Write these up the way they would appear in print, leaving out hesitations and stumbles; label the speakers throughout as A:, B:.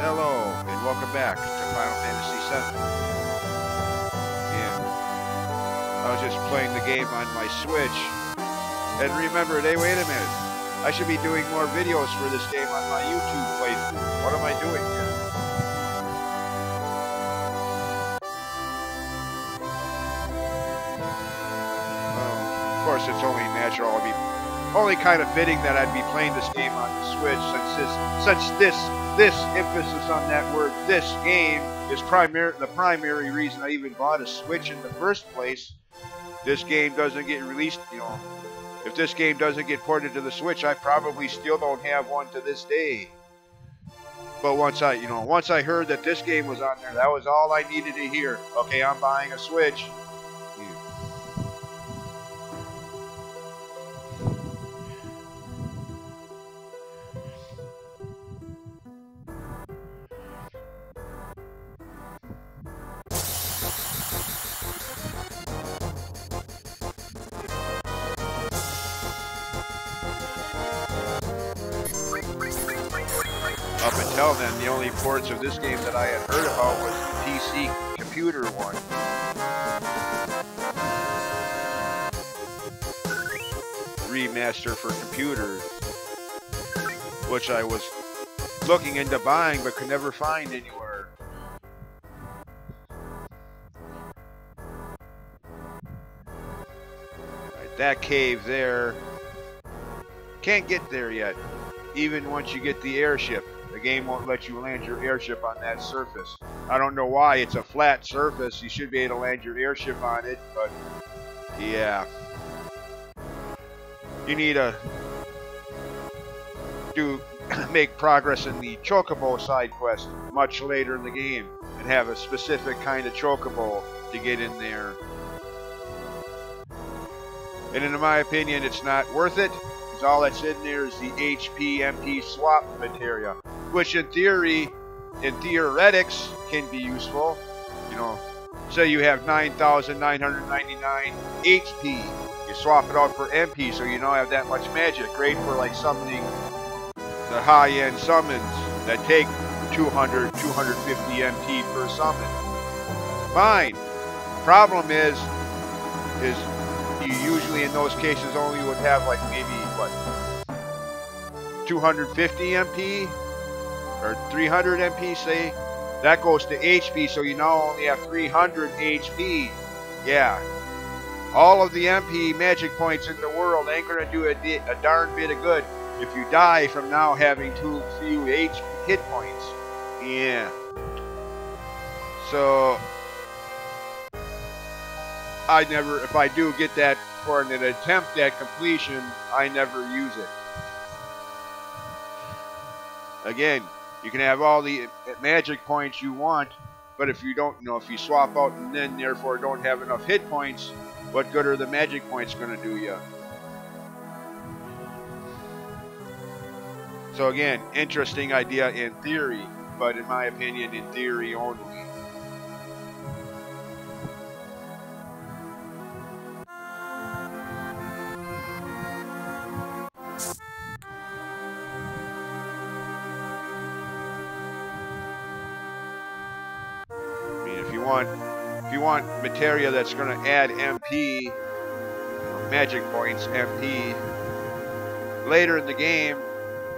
A: Hello, and welcome back to Final Fantasy VII. And I was just playing the game on my Switch, and remembered, hey, wait a minute. I should be doing more videos for this game on my YouTube playthrough. What am I doing here? Well, of course, it's only natural. It'd be only kind of fitting that I'd be playing this game on the Switch, since this emphasis on that word, this game, is the primary reason I even bought a Switch in the first place. This game doesn't get released, if this game doesn't get ported to the Switch, I probably still don't have one to this day. But once I heard that this game was on there, that was all I needed to hear. Okay, I'm buying a Switch. Up until then, the only ports of this game that I had heard about was the PC computer one. Remaster for computers, which I was looking into buying but could never find anywhere. Right, that cave there, can't get there yet. Even once you get the airship, the game won't let you land your airship on that surface. I don't know why. It's a flat surface. You should be able to land your airship on it, but yeah. You need to make progress in the Chocobo side quest much later in the game and have a specific kind of Chocobo to get in there. And in my opinion, it's not worth it. All that's in there is the HP MP swap materia, which in theory, in theoretics, can be useful. Say you have 9,999 HP, you swap it out for MP, so you don't have that much magic. Great for like summoning the high-end summons that take 200, 250 MP per summon. Fine. Problem is you usually in those cases only would have like maybe 250 MP or 300 MP, say. That goes to HP, so you now only have 300 HP. Yeah. All of the MP magic points in the world ain't gonna do a darn bit of good if you die from now having too few hit points. Yeah. So if I do get that for an attempt at completion, I never use it. Again, you can have all the magic points you want, but if you don't, if you swap out and then therefore don't have enough hit points, what good are the magic points going to do you? So again, interesting idea in theory, but in my opinion, in theory only. If you want materia that's going to add MP, magic points, MP, later in the game,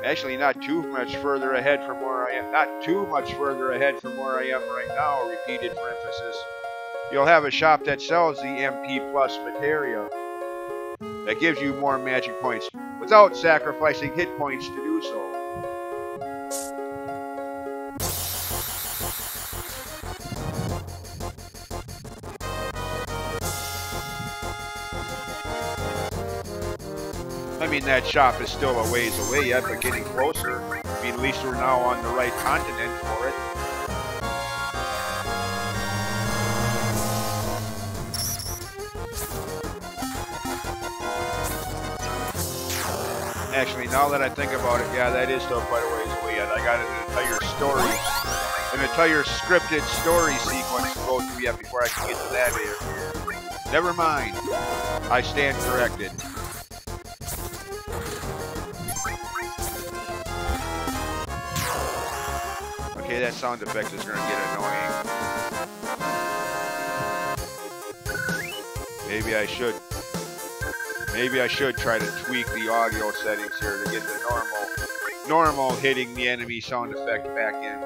A: actually not too much further ahead from where I am, right now, repeated for emphasis, you'll have a shop that sells the MP plus materia that gives you more magic points without sacrificing hit points to do so. I mean, that shop is still a ways away yet, but getting closer. I mean, at least we're now on the right continent for it. Actually, now that I think about it, yeah, that is still quite a ways away yet. I got an entire scripted story sequence to go through yet before I can get to that area. Never mind. I stand corrected. Okay, that sound effect is going to get annoying. Maybe I should try to tweak the audio settings here to get the normal hitting the enemy sound effect back in.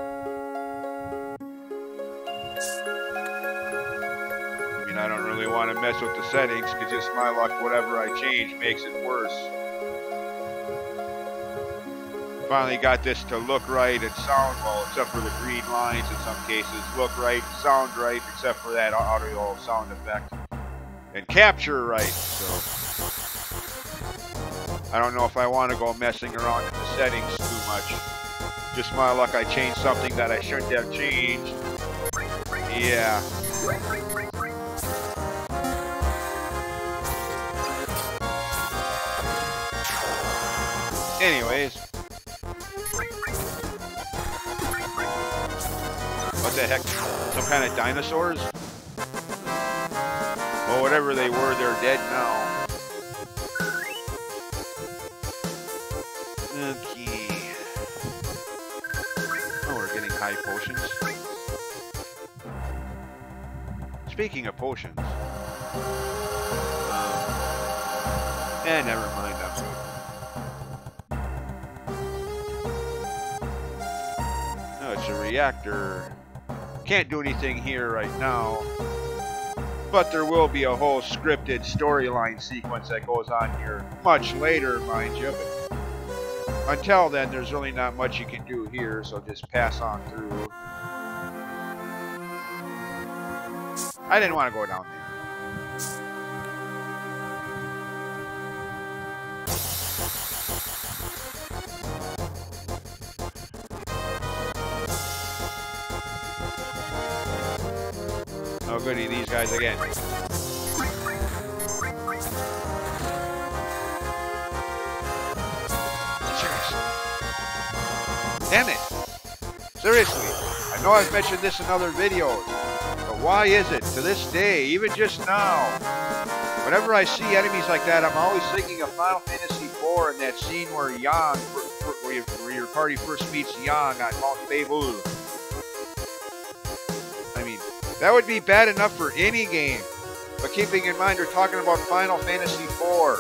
A: I mean, I don't really want to mess with the settings because just my luck, whatever I change makes it worse. Finally got this to look right and sound well, except for the green lines in some cases. Look right, sound right, except for that audio sound effect. And capture right, so I don't know if I want to go messing around in the settings too much. Just my luck, I changed something that I shouldn't have changed. Yeah. Anyways. What the heck? Some kind of dinosaurs? Well, whatever they were, they're dead now. Okay. Oh, we're getting high potions. Speaking of potions. Never mind. I'm good. No, it's a reactor. Can't do anything here right now. But there will be a whole scripted storyline sequence that goes on here much later, mind you. But until then, there's really not much you can do here, so just pass on through. I didn't want to go down there. Oh goody, these guys again. Damn it! Seriously, I know I've mentioned this in other videos, but why is it, to this day, even just now, whenever I see enemies like that, I'm always thinking of Final Fantasy IV and that scene where Yang, where your party first meets Yang on Mount Beibul. I mean, that would be bad enough for any game, but keeping in mind we're talking about Final Fantasy IV,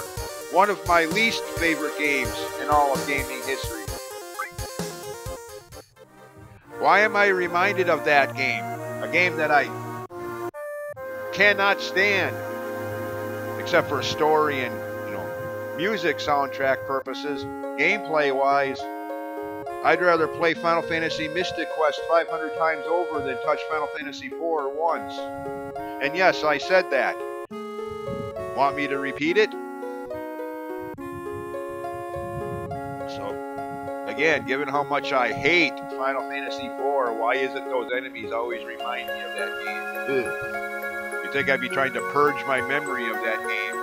A: one of my least favorite games in all of gaming history. Why am I reminded of that game? A game that I cannot stand, except for story and, music soundtrack purposes. Gameplay-wise, I'd rather play Final Fantasy Mystic Quest 500 times over than touch Final Fantasy IV once. And yes, I said that. Want me to repeat it? So, again, given how much I hate Final Fantasy IV, why is it those enemies always remind me of that game? Ugh. You think I'd be trying to purge my memory of that game?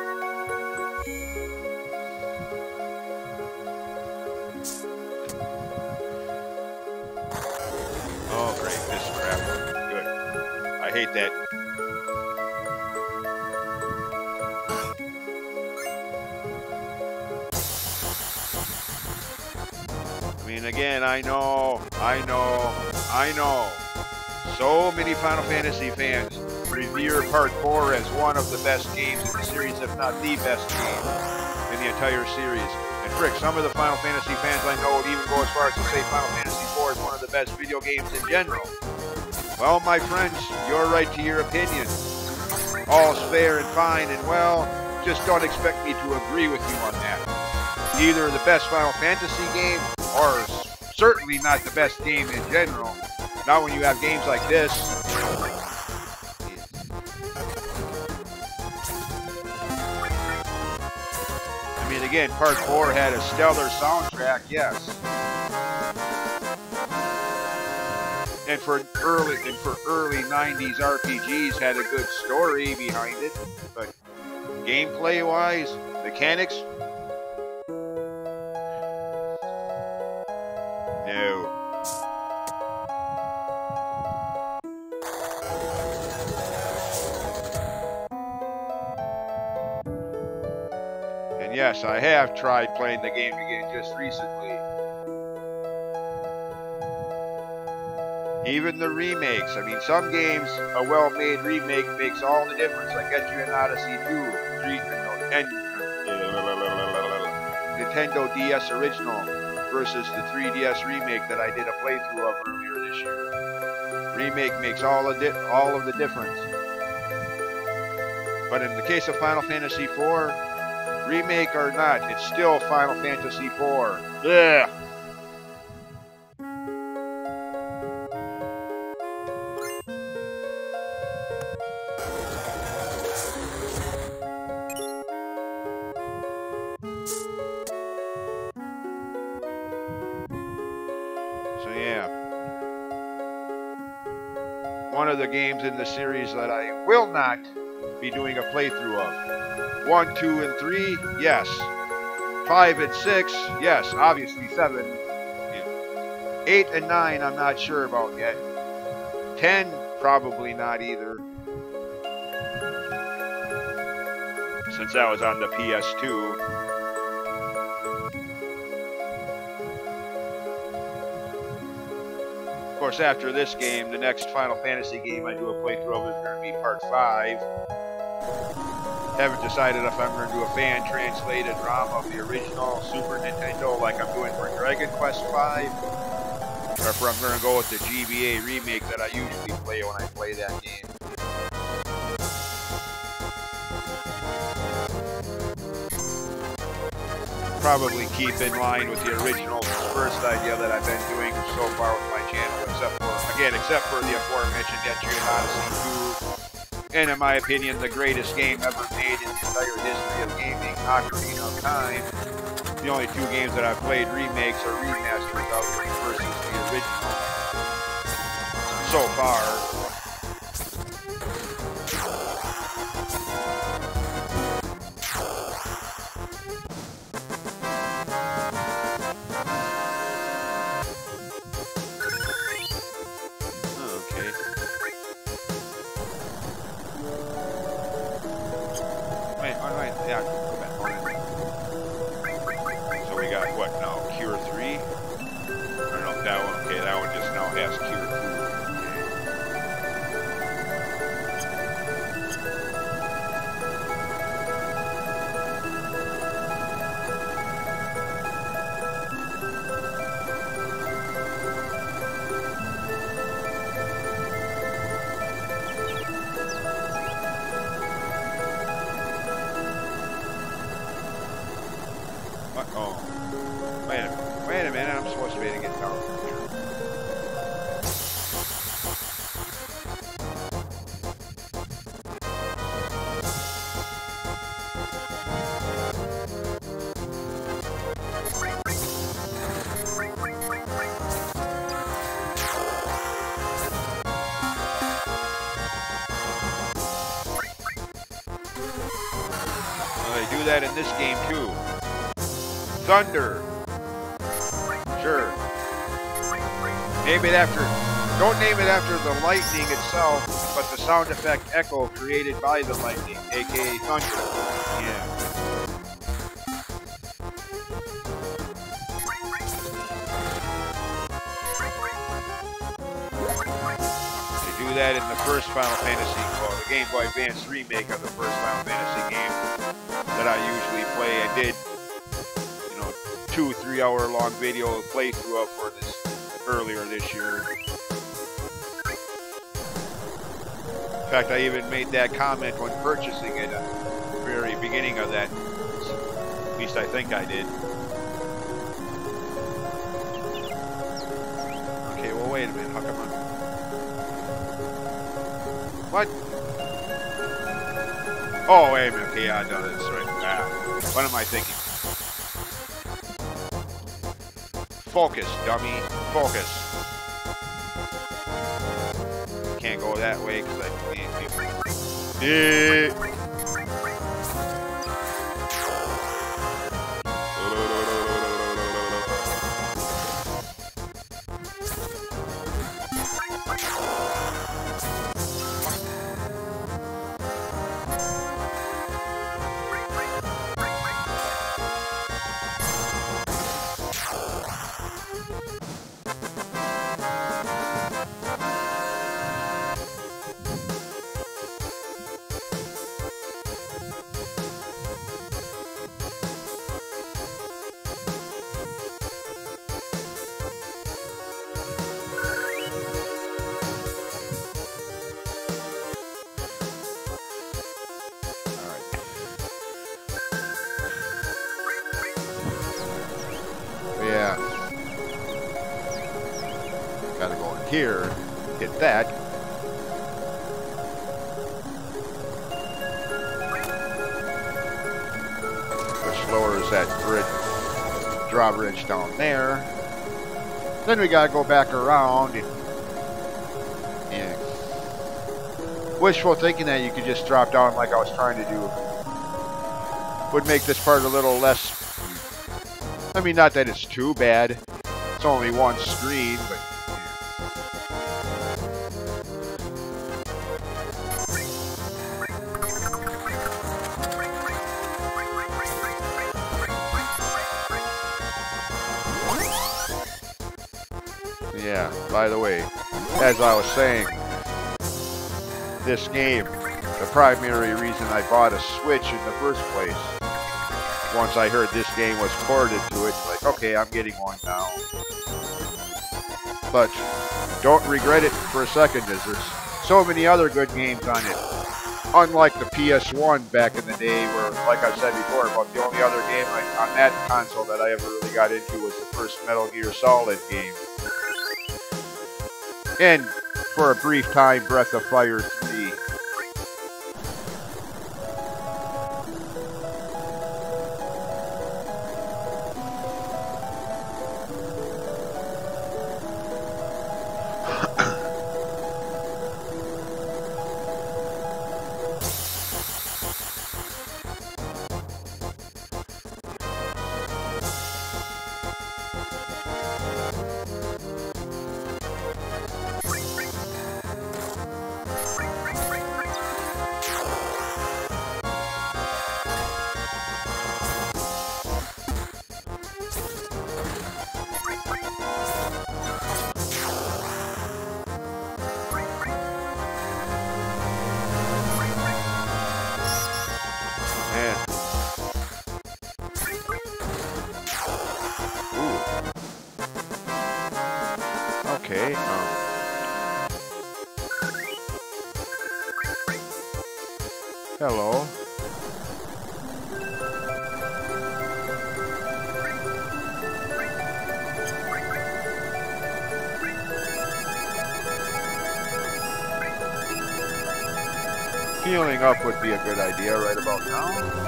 A: Oh, great, this crap. Good. I hate that. I mean, again, I know. So many Final Fantasy fans revere Part 4 as one of the best games in the series, if not the best game in the entire series. And frick, some of the Final Fantasy fans I know would even go as far as to say Final Fantasy IV is one of the best video games in general. Well, my friends, you're right to your opinion. All's fair and fine, and well, just don't expect me to agree with you on that. Either the best Final Fantasy game, or certainly not the best game in general. Not when you have games like this. I mean, again, Part 4 had a stellar soundtrack, yes. And for early 90s RPGs had a good story behind it, but gameplay-wise, mechanics, no. And yes, I have tried playing the game again just recently. Even the remakes. I mean, some games, a well-made remake makes all the difference. Like Get You an Odyssey 2, Nintendo DS original versus the 3DS remake that I did a playthrough of earlier this year. Remake makes all of the difference. But in the case of Final Fantasy IV, remake or not, it's still Final Fantasy IV. Yeah. So yeah. One of the games in the series that I will not be doing a playthrough of. 1, 2, and 3, yes. 5 and 6, yes. Obviously 7. 8 and 9, I'm not sure about yet. 10, probably not either. Since that was on the PS2. Of course, after this game, the next Final Fantasy game I do a playthrough of is going to be Part 5. Haven't decided if I'm going to do a fan-translated ROM of the original Super Nintendo like I'm doing for Dragon Quest V, or if I'm going to go with the GBA remake that I usually play when I play that game. Probably keep in line with the original first idea that I've been doing so far with my channel, except for the aforementioned Get You an Odyssey 2, and in my opinion, the greatest game ever made in the entire history of gaming, Ocarina of Time. The only two games that I've played remakes or remasters of versus the original so far. Yeah, go back. So we got what now? Cure 3? I don't know if that one. Okay, that one just now has Cure 2. Oh, wait a minute, I'm supposed to be able to get down from here. Well, they do that in this game too. Thunder. Sure. Name it after, don't name it after the lightning itself, but the sound effect echo created by the lightning, aka thunder. Yeah. They do that in the first Final Fantasy, well, the Game Boy Advance remake of the first Final Fantasy game that I usually play. I did 2-3 hour long video playthrough of for this earlier this year. In fact, I even made that comment when purchasing it at the very beginning of that. At least I think I did. Okay, well wait a minute, how come What? Oh, wait a minute, okay, yeah, no, that's right. What am I thinking? Focus, dummy. Focus. Can't go that way because I can't. Gotta go in here, hit that. Which lowers that drawbridge down there. Then we gotta go back around. And wishful thinking that you could just drop down like I was trying to do would make this part a little less. I mean, not that it's too bad. It's only one screen, but. Yeah, by the way, as I was saying, this game, the primary reason I bought a Switch in the first place, once I heard this game was ported to it, like, okay, I'm getting one now. But don't regret it for a second, as there's so many other good games on it. Unlike the PS1 back in the day, where, like I said before, about the only other game on that console that I ever really got into was the first Metal Gear Solid game. And for a brief time, Breath of Fire 3. Okay, hello. Healing up would be a good idea right about now.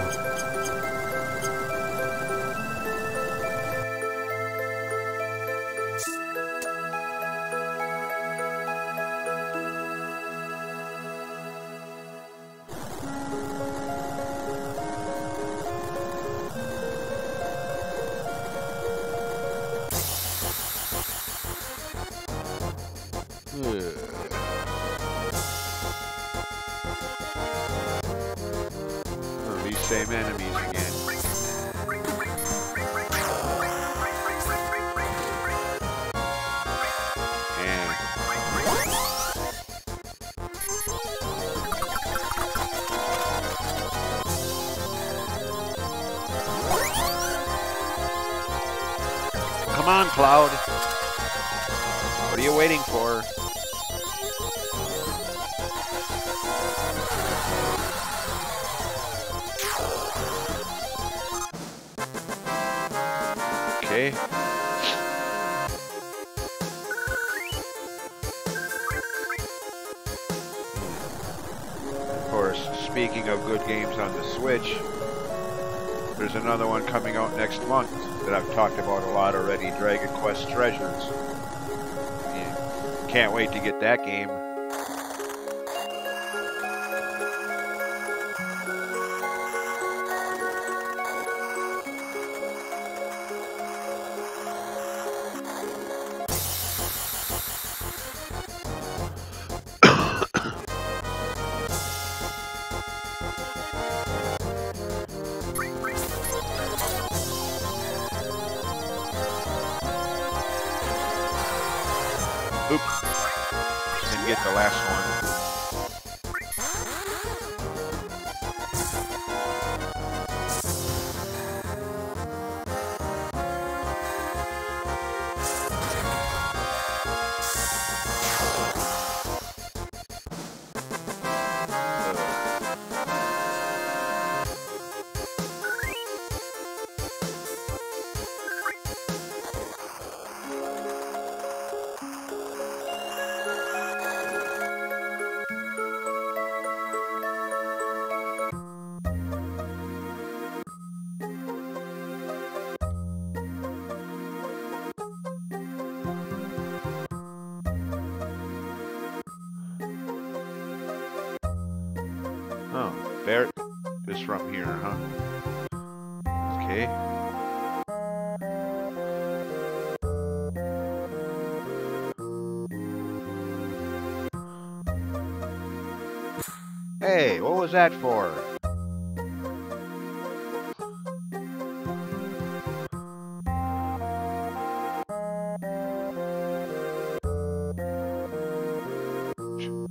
A: These same enemies again. And come on, Cloud. What are you waiting for? Okay. Of course, speaking of good games on the Switch, there's another one coming out next month that I've talked about a lot already, Dragon Quest Treasures. Yeah. Can't wait to get that game. Oops. Didn't get the last one. is from here, huh? Okay. Hey, what was that for?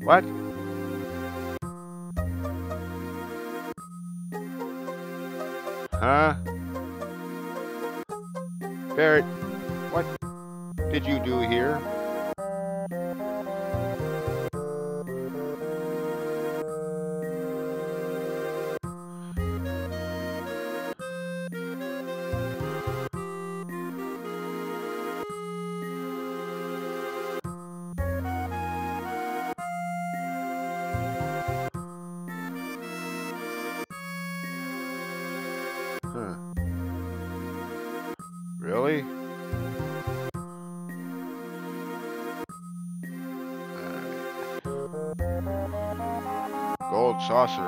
A: What? Huh? Barret, what did you do here? Huh. Really? Gold saucer.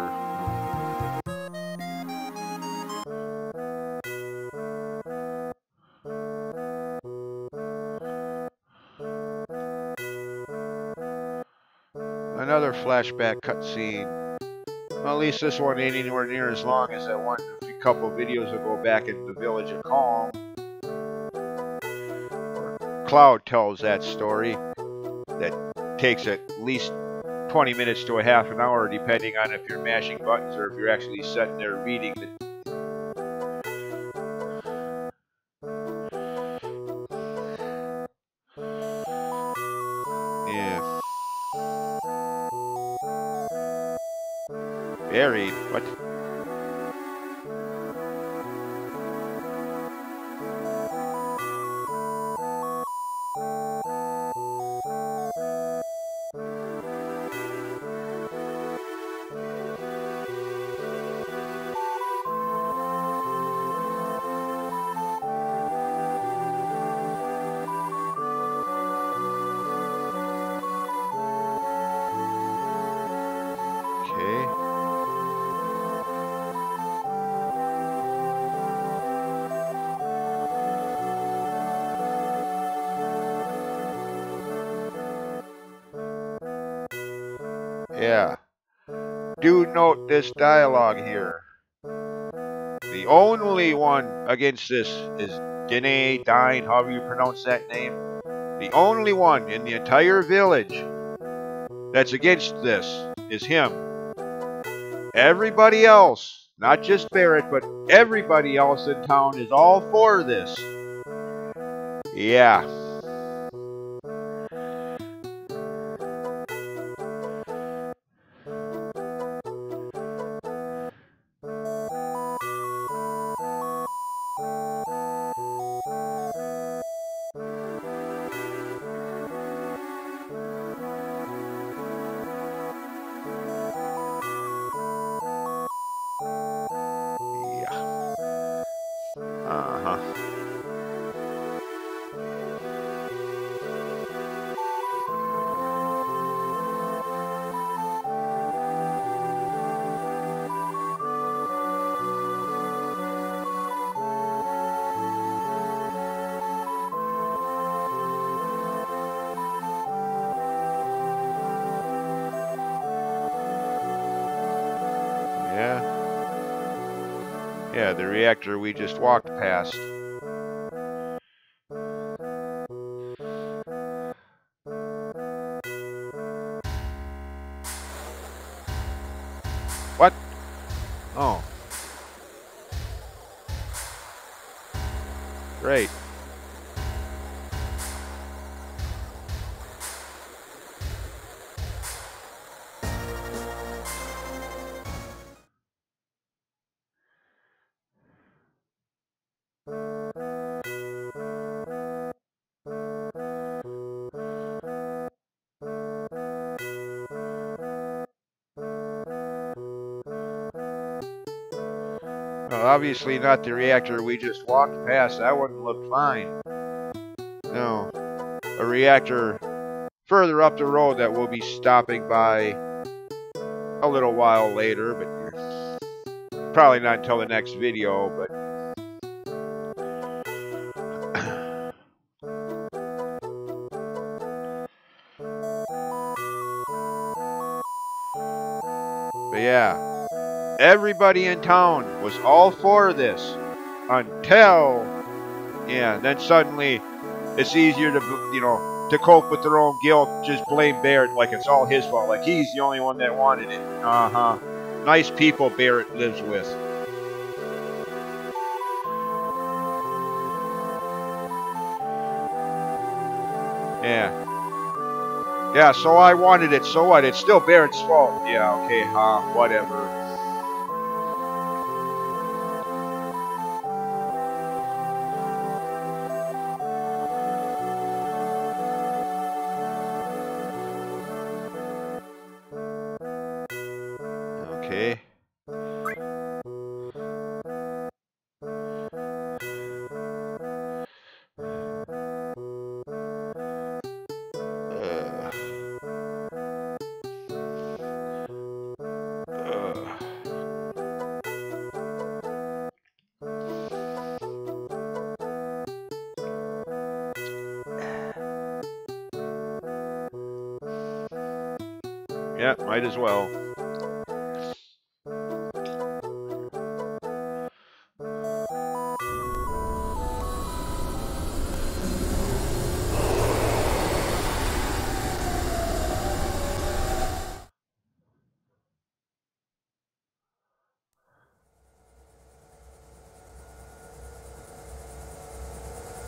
A: Another flashback cutscene. Well, at least this one ain't anywhere near as long as that one a couple videos ago back in the village of Calm. Cloud tells that story that takes at least 20 minutes to a half an hour, depending on if you're mashing buttons or if you're actually sitting there reading the. Yeah. Buried? What? Okay. Yeah. Do note this dialogue here. The only one against this is Dine, however you pronounce that name. The only one in the entire village that's against this is him. Everybody else, not just Barret, but everybody else in town is all for this. Yeah. Yeah, the reactor we just walked past. What? Oh. Great. Well, obviously not the reactor we just walked past. That wouldn't look fine. No. A reactor further up the road that we'll be stopping by a little while later, but you're probably not until the next video, but yeah, everybody in town was all for this until, yeah, then suddenly it's easier to, you know, to cope with their own guilt, just blame Barrett like it's all his fault, like he's the only one that wanted it. Nice people Barrett lives with. Yeah. Yeah, so I wanted it, so what? It's still Barrett's fault. Yeah, okay, whatever. Okay. Yeah, might as well.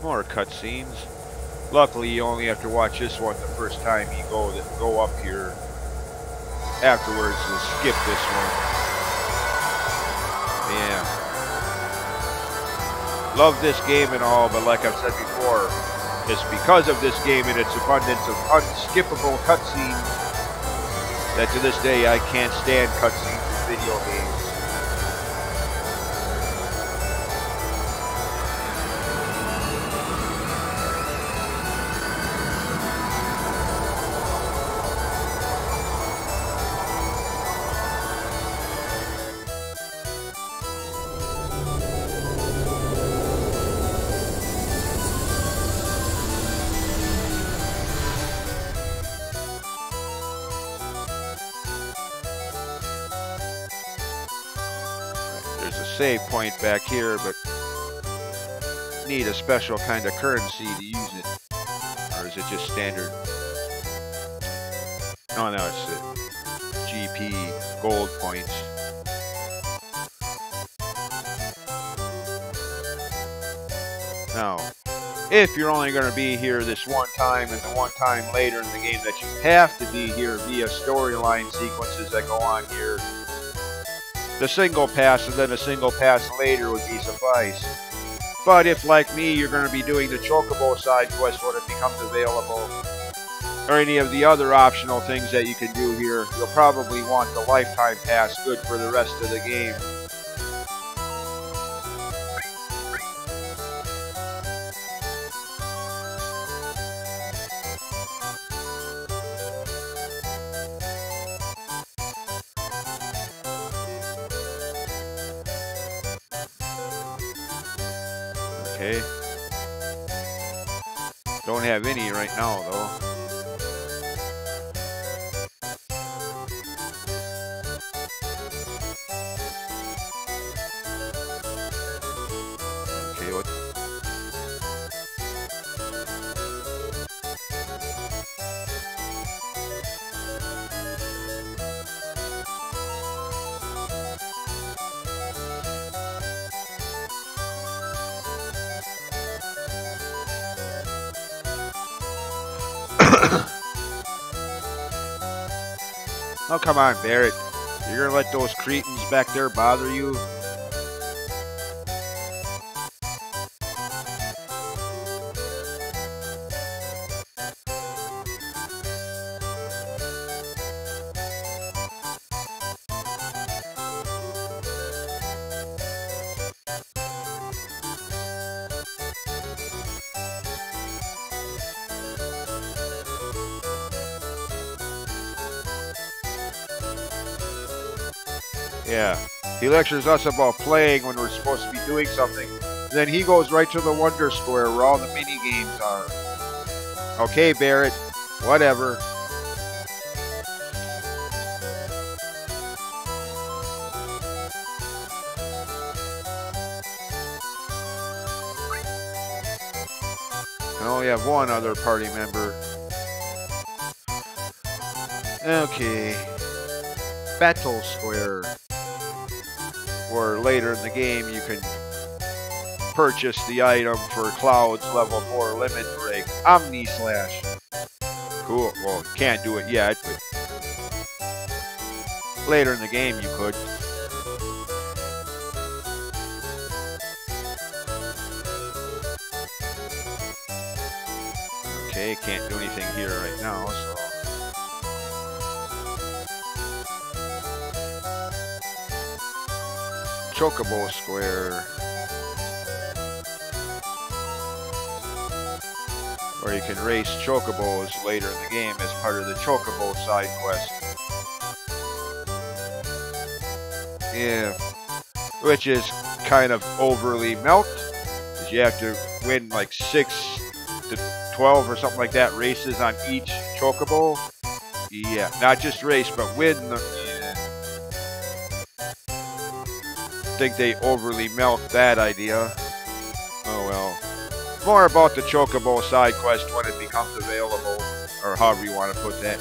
A: More cutscenes. Luckily, you only have to watch this one the first time you go up here. Afterwards, you'll skip this one. Yeah. Love this game and all, but like I've said before, it's because of this game and its abundance of unskippable cutscenes that to this day I can't stand cutscenes in video games. Save point back here, but need a special kind of currency to use it, or is it just standard? Oh no, it's GP gold points. Now, if you're only going to be here this one time and the one time later in the game that you have to be here via storyline sequences that go on here, the single pass and then a single pass later would be suffice. But if, like me, you're going to be doing the Chocobo side quest when it becomes available, or any of the other optional things that you can do here, you'll probably want the lifetime pass good for the rest of the game. Okay. Don't have any right now, though. Okay, what? Oh, come on, Barrett. You're gonna let those cretins back there bother you? Yeah. He lectures us about playing when we're supposed to be doing something. And then he goes right to the Wonder Square where all the mini games are. Okay, Barrett. Whatever. I only have one other party member. Okay. Battle Square. Or later in the game you can purchase the item for Cloud's level 4 limit break. Omni Slash. Cool. Well, can't do it yet, but later in the game you could. Okay, can't do anything here right now, so. Chocobo Square. Or you can race Chocobos later in the game as part of the Chocobo side quest. Yeah. Which is kind of overly milked. Because you have to win like 6 to 12 or something like that races on each Chocobo. Yeah, not just race, but win the... I think they overly milked that idea. Oh well. More about the Chocobo side quest when it becomes available, or however you want to put that.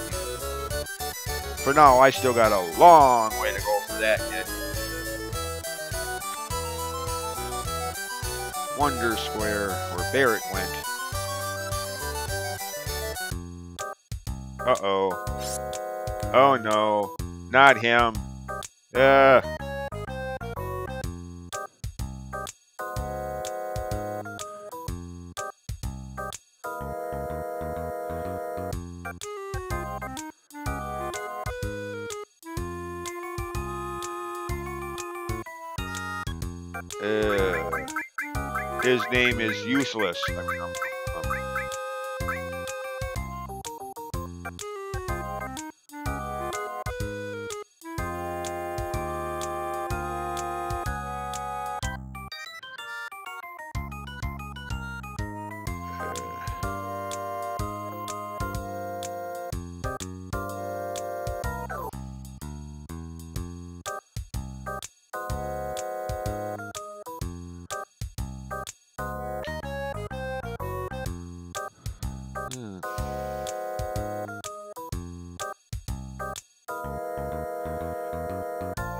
A: For now, I still got a long way to go for that yet. Wonder Square, where Barrett went. Uh-oh. Oh no. Not him. His name is Useless.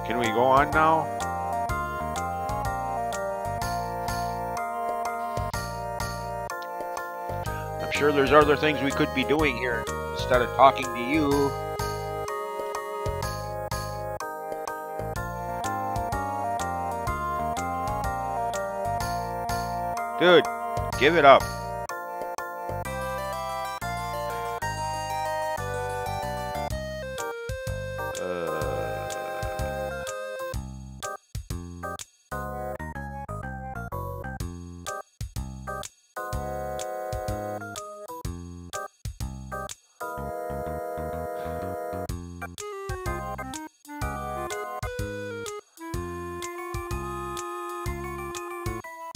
A: Can we go on now? I'm sure there's other things we could be doing here instead of talking to you. Dude, give it up.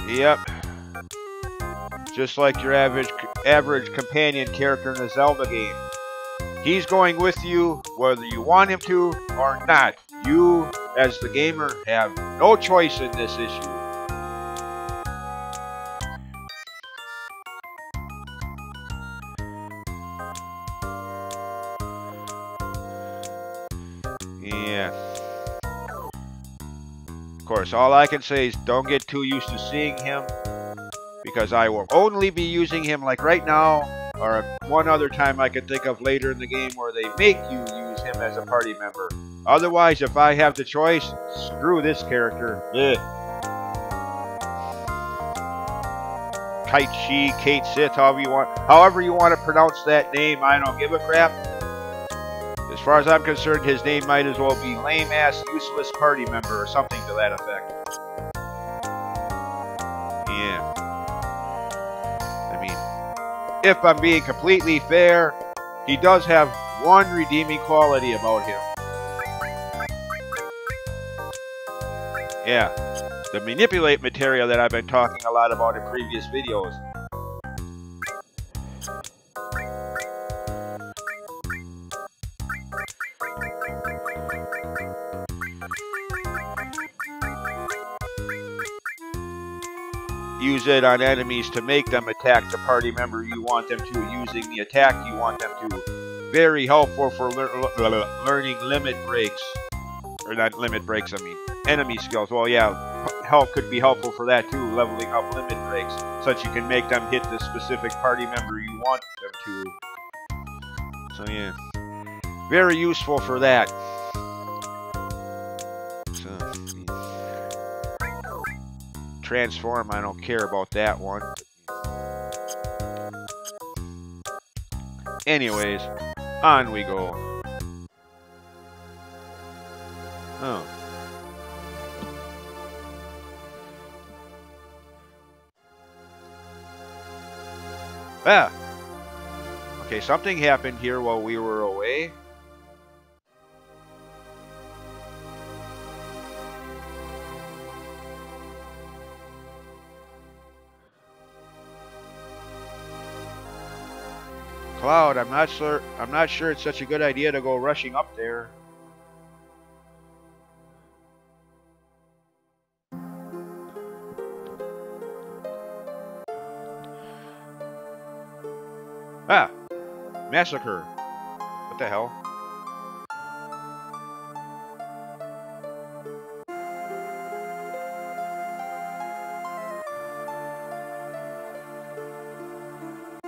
A: Yep. Just like your average companion character in a Zelda game. He's going with you whether you want him to or not. You, as the gamer, have no choice in this issue. Yeah. Of course, all I can say is don't get too used to seeing him, because I will only be using him like right now, or one other time I can think of later in the game where they make you use him as a party member. Otherwise, if I have the choice, screw this character. Ugh. Kate Sith, however you want to pronounce that name, I don't give a crap. As far as I'm concerned, his name might as well be lame-ass, useless party member or something to that effect. Yeah. I mean, if I'm being completely fair, he does have one redeeming quality about him. Yeah, the manipulate materia that I've been talking a lot about in previous videos. Use it on enemies to make them attack the party member you want them to, using the attack you want them to. Very helpful for learning limit breaks. Or not limit breaks, I mean enemy skills. Well, yeah, help could be helpful for that too, leveling up limit breaks, so that you can make them hit the specific party member you want them to. So yeah, very useful for that. Transform, I don't care about that one. Anyways, on we go. Oh. Ah. Okay, something happened here while we were away. Cloud, I'm not sure it's such a good idea to go rushing up there. Ah, massacre. What the hell?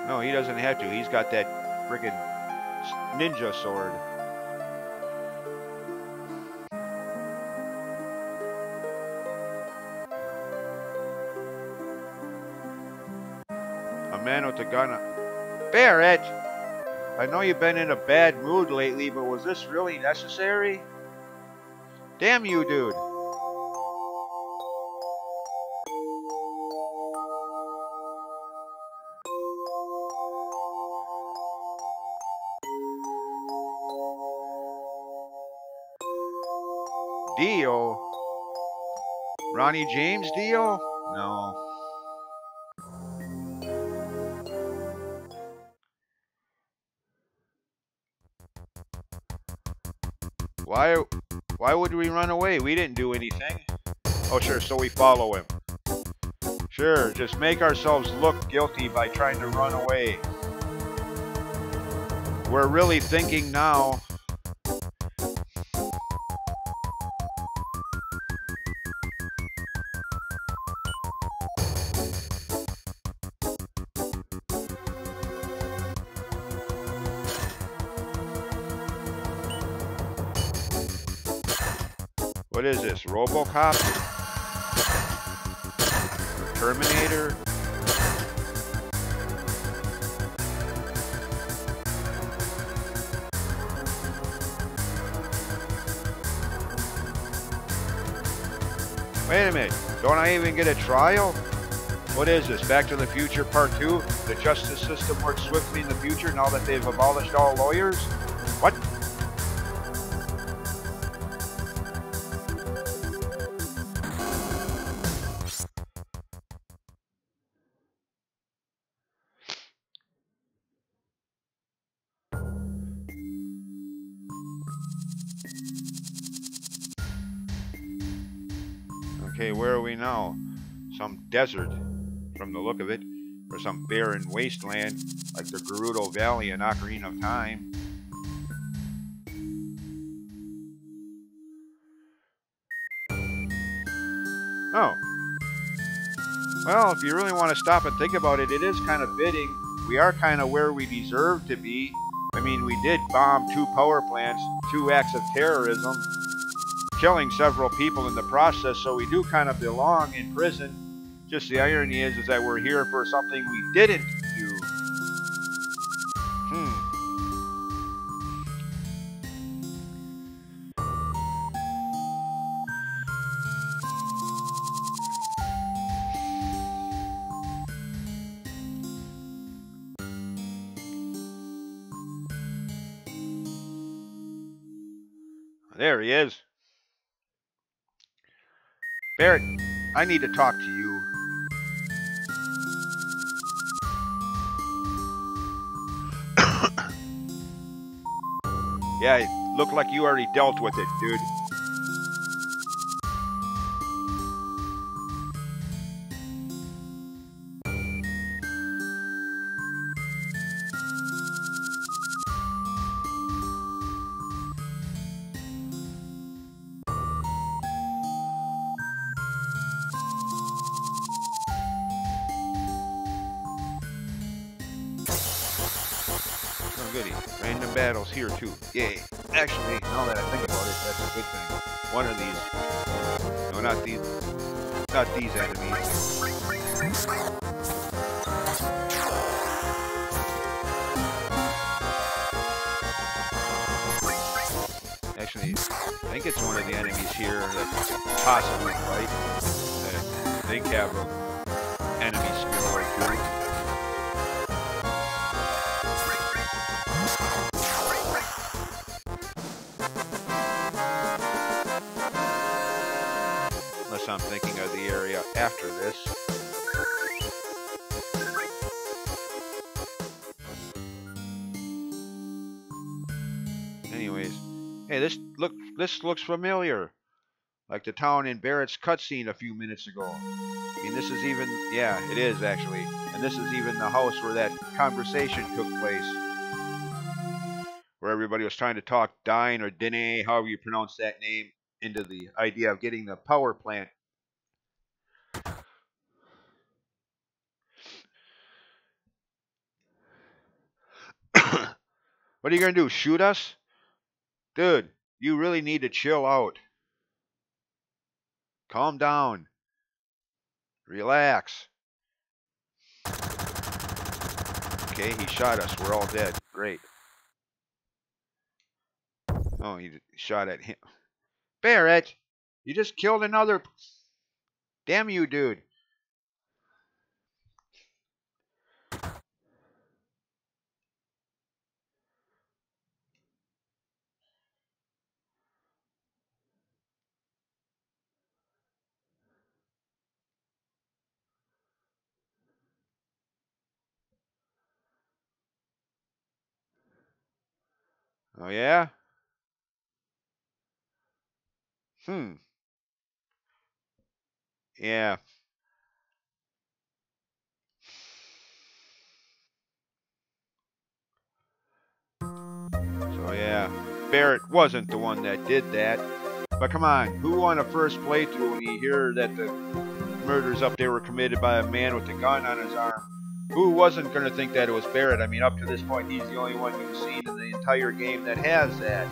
A: No, he doesn't have to. He's got that friggin' ninja sword. A man with a gun. Barret! I know you've been in a bad mood lately, but was this really necessary? Damn you, dude. Dio? Ronnie James Dio? No. Why would we run away? We didn't do anything. Oh, sure, so we follow him. Sure, just make ourselves look guilty by trying to run away. We're really thinking now. What is this? RoboCop? Terminator? Wait a minute. Don't I even get a trial? What is this? Back to the Future Part 2? The justice system works swiftly in the future now that they've abolished all lawyers? What? Okay, where are we now? Some desert, from the look of it, or some barren wasteland, like the Gerudo Valley in Ocarina of Time. Oh. Well, if you really want to stop and think about it, it is kind of fitting. We are kind of where we deserve to be. I mean, we did bomb 2 power plants, 2 acts of terrorism, killing several people in the process, so we do kind of belong in prison. Just the irony is that we're here for something we didn't do. There he is. Barret, I need to talk to you. Yeah, it looked like you already dealt with it, dude. Oh, goody. Random battles here, too. Yay. Actually, now that I think about it, that's a good thing. One of these. No, not these. Not these enemies. Actually, I think it's one of the enemies here that possibly fight. That I think have an enemy skill or two. Unless I'm thinking of the area after this. Anyways, hey, this looks familiar, like the town in Barret's cutscene a few minutes ago. I mean, this is even, yeah, it is actually, and this is even the house where that conversation took place, where everybody was trying to talk Dine or Dine, however you pronounce that name, into the idea of getting the power plant. What are you gonna do? Shoot us? Dude, you really need to chill out. Calm down. Relax. Okay, he shot us. We're all dead. Great. Oh, he shot at him. Barret! You just killed another... Damn you, dude. Oh, yeah? Yeah. So, yeah. Barret wasn't the one that did that. But come on, who on a first playthrough when you hear that the murders up there were committed by a man with a gun on his arm? Who wasn't going to think that it was Barret? I mean, up to this point, he's the only one you've seen in the entire game that has that.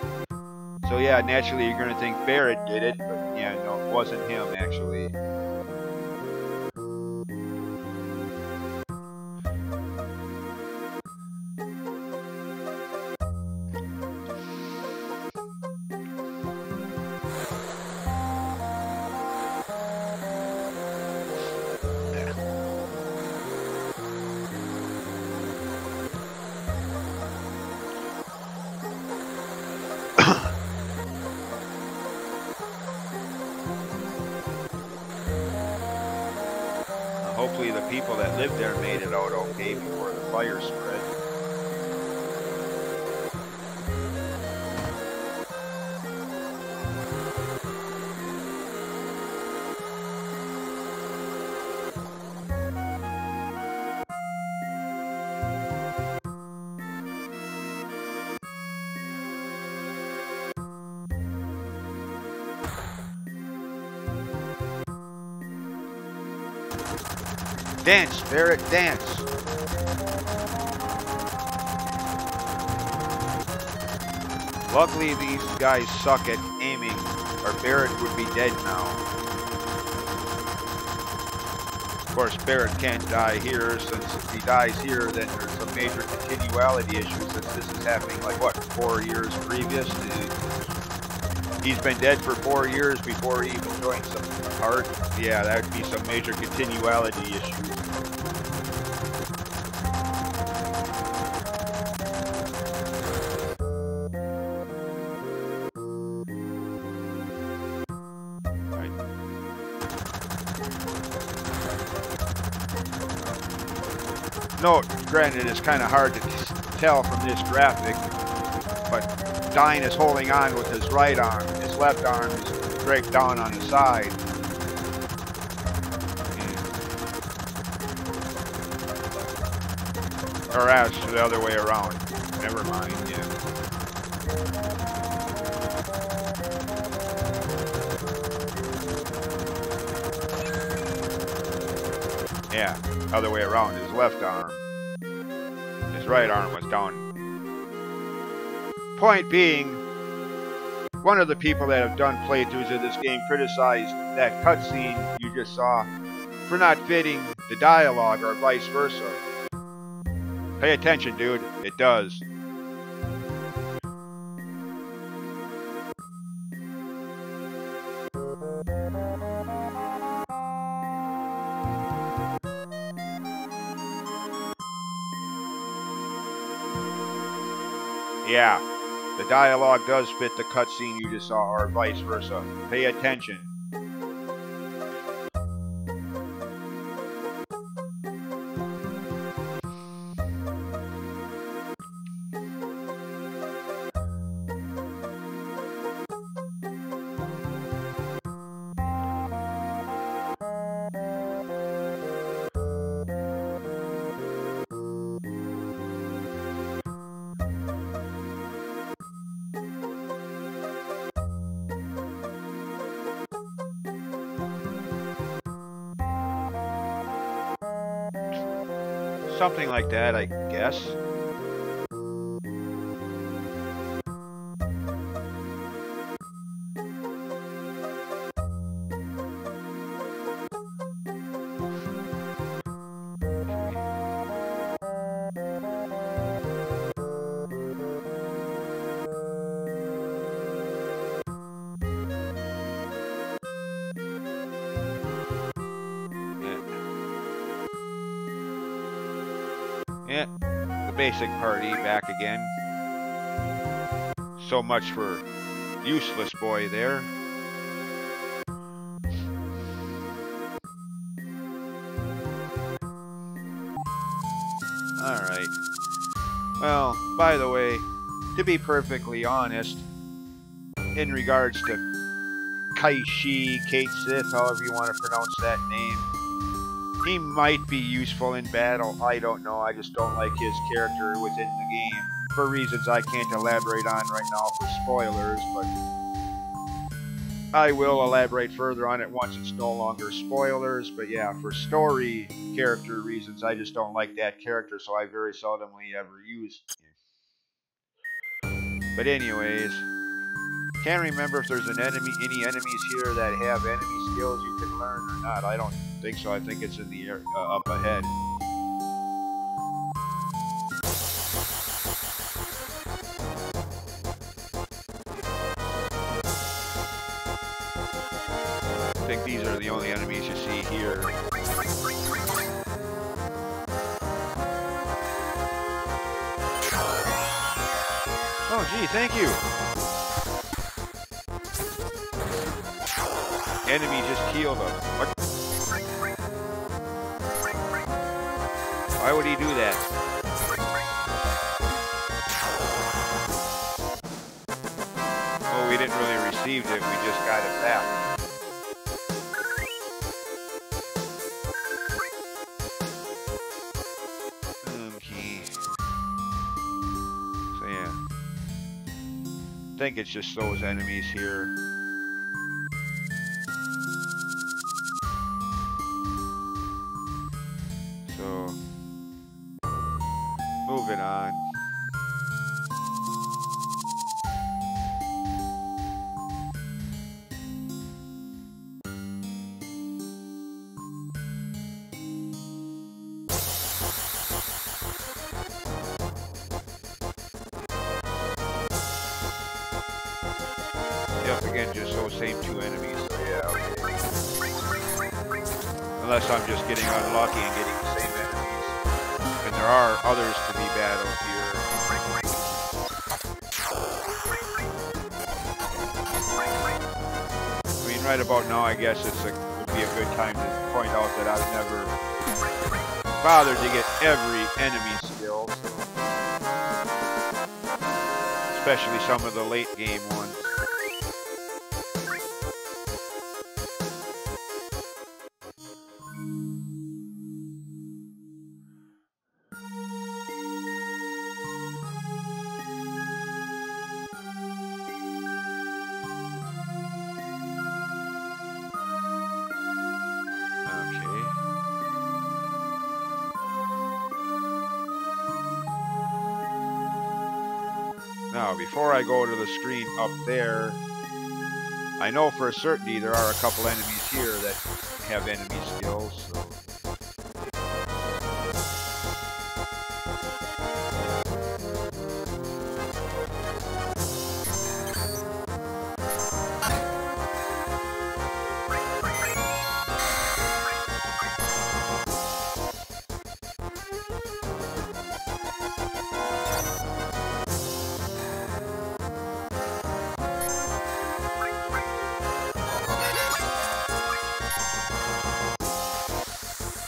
A: So yeah, naturally you're going to think Barret did it, but yeah, no, it wasn't him, actually. Hopefully the people that lived there made it out okay before the fire spread. Dance, Barret, dance. Luckily, these guys suck at aiming, or Barret would be dead now. Of course, Barret can't die here, since if he dies here, then there's some major continuality issues, since this is happening, like, what, 4 years previous? He's been dead for 4 years before he even joined some part. Yeah, that would be some major continuality issues. note, granted, it's kind of hard to tell from this graphic, but Dyne is holding on with his right arm. His left arm is draped down on the side. Or as the other way around. Never mind, yeah. Yeah, other way around. His left arm. His right arm was down. Point being, one of the people that have done playthroughs of this game criticized that cutscene you just saw for not fitting the dialogue or vice versa. Pay attention, dude. It does. Yeah, the dialogue does fit the cutscene you just saw, or vice versa. Pay attention. Something like that, I guess. Yeah, the basic party back again. So much for useless boy there. Alright. Well, by the way, to be perfectly honest, in regards to Kaishi, Kate Sith, however you want to pronounce that name, he might be useful in battle. I don't know. I just don't like his character within the game. For reasons I can't elaborate on right now for spoilers, but I will elaborate further on it once it's no longer spoilers. But yeah, for story character reasons, I just don't like that character, so I very seldomly ever use him. But anyways, can't remember if there's any enemies here that have enemy skills you can learn or not. I don't think so. I think it's in the air, up ahead. I think these are the only enemies you see here. Oh, gee, thank you. Enemy just killed him. What? Why would he do that? Oh, we didn't really receive it. We just got it back. Okay. So yeah. I think it's just those enemies here. Moving on. Yep, again, just those same two enemies. So yeah, okay. Unless I'm just getting unlucky and getting the same enemies. And there are others to be battled here. I mean, right about now, I guess would be a good time to point out that I've never bothered to get every enemy skill, so. Especially some of the late game ones. Now, before I go to the screen up there, I know for a certainty there are a couple enemies here that have enemy skills, so.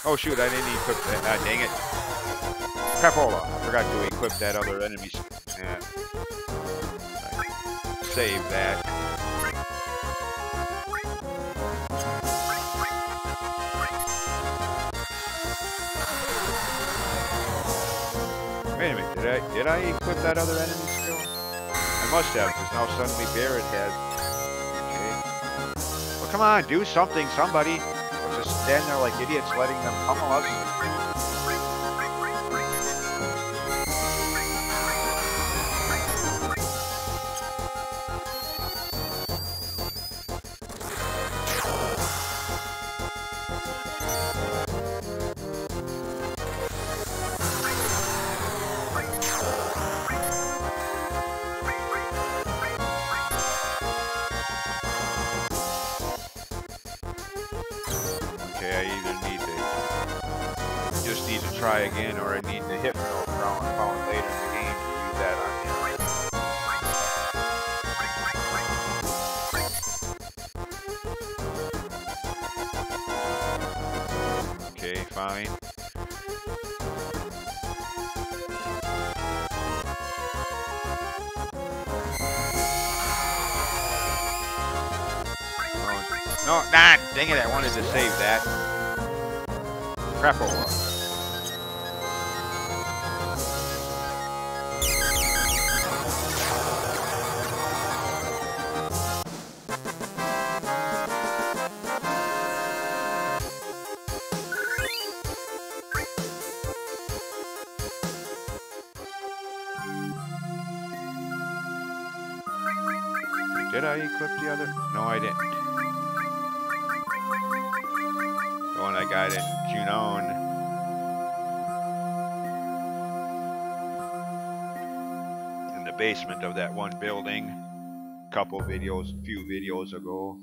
A: Oh shoot, I didn't equip that. Ah, dang it. Crapola. I forgot to equip that other enemy. Yeah. Save that. Wait a minute, did I equip that other enemy skill? I must have, because now suddenly Barret has. Okay. Well, come on, do something, somebody. Just stand there like idiots, letting them pummel us. Try again, or I need to hit no ground later in the game to use that on him. Okay, fine. Oh, no, nah, dang it, I wanted to save that. Crapola. Did I equip the other? No, I didn't. The one I got in Junon. In the basement of that one building. A few videos ago.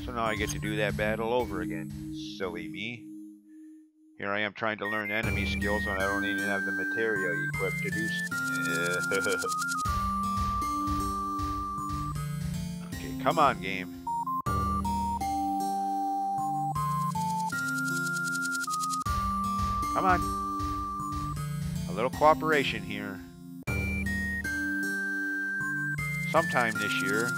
A: Now I get to do that battle over again. Silly me. Here I am trying to learn enemy skills when I don't even have the materia equipped to do so. Okay, come on, game. Come on. A little cooperation here. Sometime this year.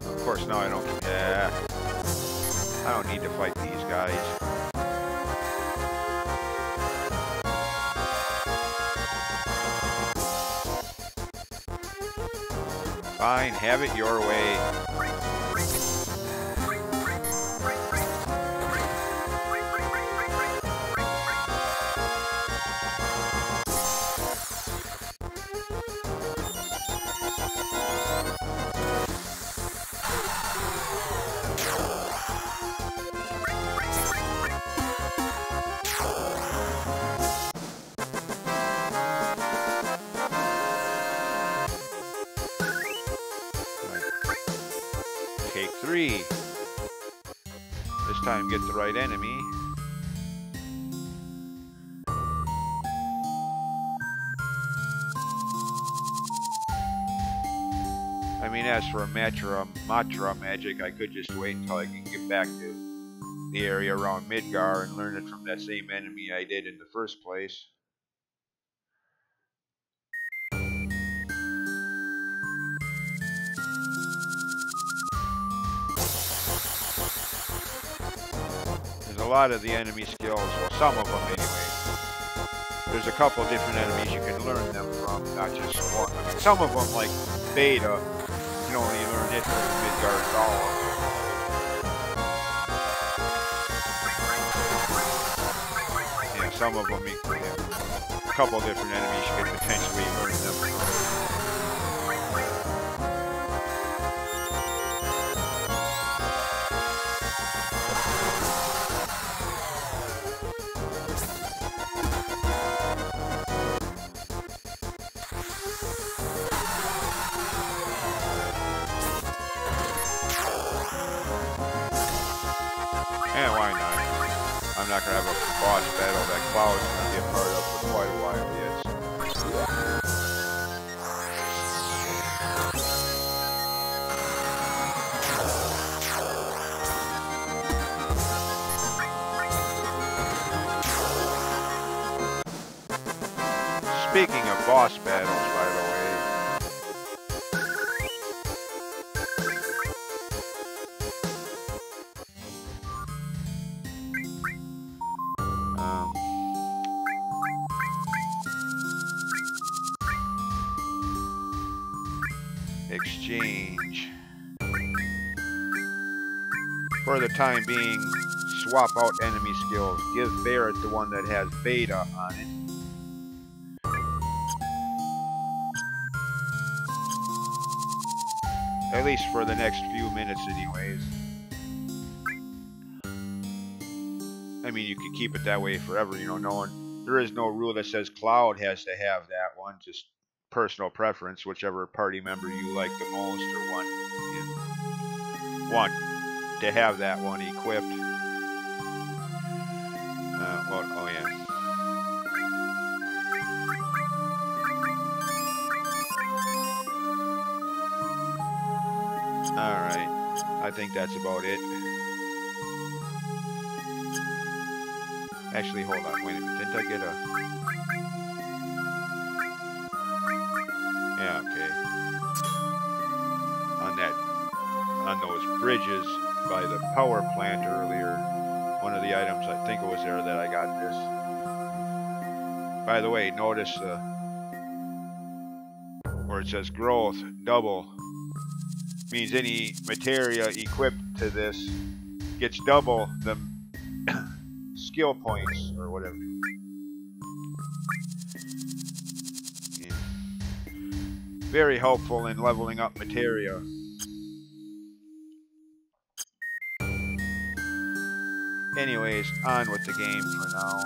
A: Of course, now I don't. I don't need to fight these guys. Fine, have it your way. 3. This time get the right enemy. I mean, as for Matra magic, I could just wait until I can get back to the area around Midgar and learn it from that same enemy I did in the first place. There's a lot of the enemy skills, well, some of them anyway. There's a couple different enemies you can learn them from, not just one. I mean, some of them, like Beta, you can only learn it from Midgar Golem. Yeah, some of them, a couple different enemies you can potentially learn them from. Yeah, why not? I'm not gonna have a boss battle that Cloud's gonna be a part of for quite a while yet. Speaking of boss battles, by the way, exchange. For the time being, swap out enemy skills. Give Barret the one that has Beta on it. At least for the next few minutes anyways. I mean, you could keep it that way forever, you know, there is no rule that says Cloud has to have that one, just personal preference, whichever party member you like the most or want to have that one equipped. Well, oh yeah. Alright, I think that's about it. Actually, hold on, wait a minute, didn't I get a... Yeah, okay. On those bridges by the power plant earlier, one of the items, I think it was there that I got this. By the way, notice where it says growth, double, means any materia equipped to this gets double the skill points or whatever. Yeah. Very helpful in leveling up materia. Anyways, on with the game for now.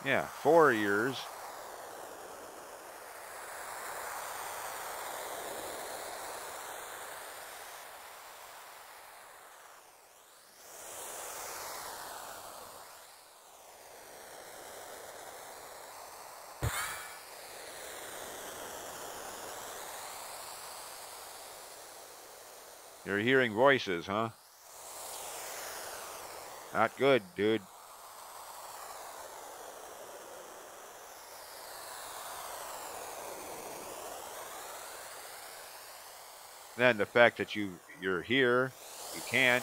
A: Yeah, 4 years. You're hearing voices, huh? Not good, dude. Then the fact that you're here, you can't.